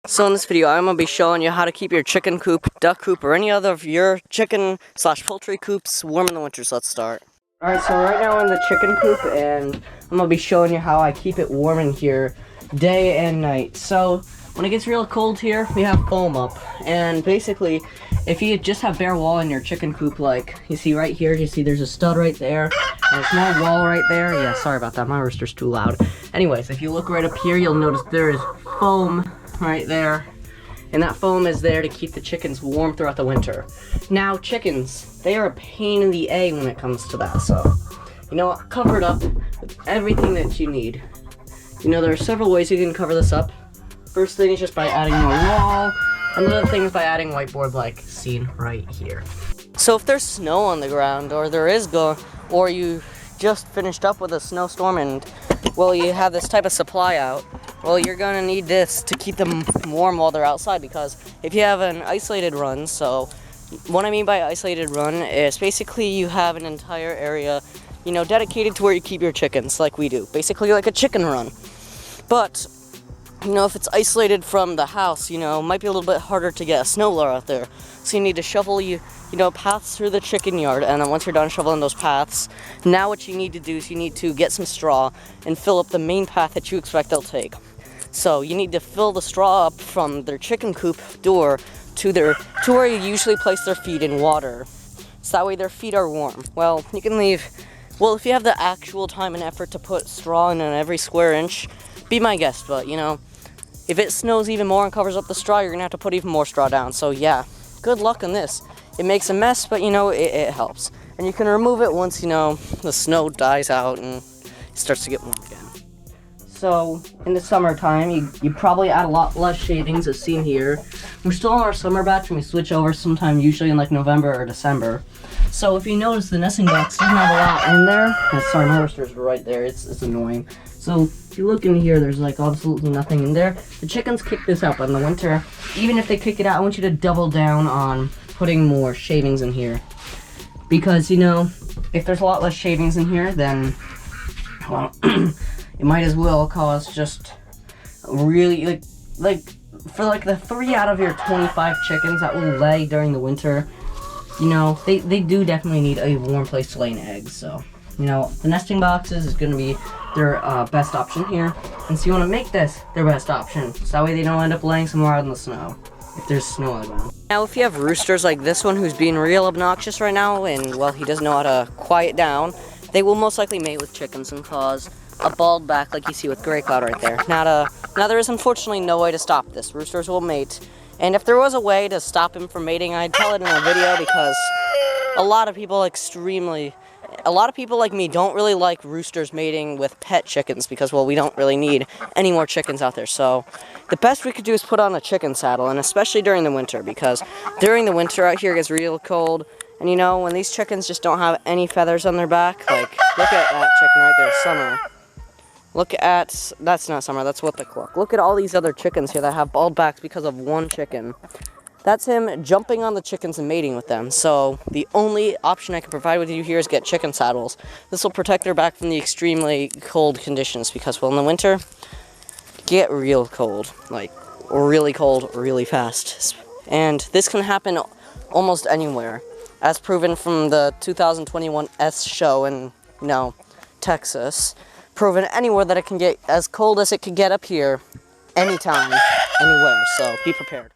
So in this video, I'm going to be showing you how to keep your chicken coop, duck coop, or any other of your chicken/poultry coops warm in the winter. So let's start. Alright, so right now I'm in the chicken coop, and I'm going to be showing you how I keep it warm in here day and night. So when it gets real cold here, we have foam up. And basically, if you just have bare wall in your chicken coop, like you see right here, you see there's a stud right there, and a small wall right there. Yeah, sorry about that, my rooster's too loud. Anyways, if you look right up here, you'll notice there is foam right there, and that foam is there to keep the chickens warm throughout the winter. Now chickens, they are a pain in the A when it comes to that, so cover it up with everything that you need. There are several ways you can cover this up. First thing is just by adding more wall. Another thing is by adding whiteboard, like seen right here. So if there's snow on the ground, or or you just finished up with a snowstorm and you have this type of supply out, you're gonna need this to keep them warm while they're outside, because if you have an isolated run, so what I mean by isolated run is basically you have an entire area, dedicated to where you keep your chickens, like we do, basically like a chicken run. But, if it's isolated from the house, it might be a little bit harder to get a snow blower out there. So you need to shovel, paths through the chicken yard, and then once you're done shoveling those paths, now what you need to do is you need to get some straw and fill up the main path that you expect they'll take. So you need to fill the straw up from their chicken coop door to where you usually place their feet in water. So that way their feet are warm. Well, you can leave, if you have the actual time and effort to put straw in every square inch, be my guest, but if it snows even more and covers up the straw, you're gonna have to put even more straw down. So yeah, good luck on this. It makes a mess, but it helps. And you can remove it once, the snow dies out and it starts to get warm again. So, in the summertime, you probably add a lot less shavings as seen here. We're still in our summer batch and we switch over sometime usually in like November or December. So if you notice, the nesting box doesn't have a lot in there. Sorry, my roosters are right there, it's annoying. So if you look in here, there's like absolutely nothing in there. The chickens kick this out, but in the winter, even if they kick it out, I want you to double down on putting more shavings in here. Because, if there's a lot less shavings in here, then, it might as well cause just really, for the 3 out of your 25 chickens that will lay during the winter, they do definitely need a warm place to lay an egg. So, the nesting boxes is going to be their best option here. And so you want to make this their best option, so that way they don't end up laying somewhere out in the snow, if there's snow on the ground. Now, if you have roosters like this one who's being real obnoxious right now, and, he doesn't know how to quiet down, they will most likely mate with chickens and cause a bald back like you see with Gray Cloud right there. Now there is unfortunately no way to stop this. Roosters will mate, and if there was a way to stop him from mating, I'd tell it in a video, because a lot of people like me don't really like roosters mating with pet chickens, because we don't really need any more chickens out there. So the best we could do is put on a chicken saddle, and especially during the winter, because during the winter out here it gets real cold. And when these chickens just don't have any feathers on their back, like look at that chicken right there, Summer. That's not Summer, that's what the cluck. Look at all these other chickens here that have bald backs because of one chicken. That's him jumping on the chickens and mating with them. So the only option I can provide with you here is get chicken saddles. This will protect their back from the extremely cold conditions, because in the winter, get real cold, really cold, really fast. And this can happen almost anywhere, as proven from the 2021 S show in, Texas. Proven anywhere that it can get as cold as it can get up here, anytime, anywhere, so be prepared.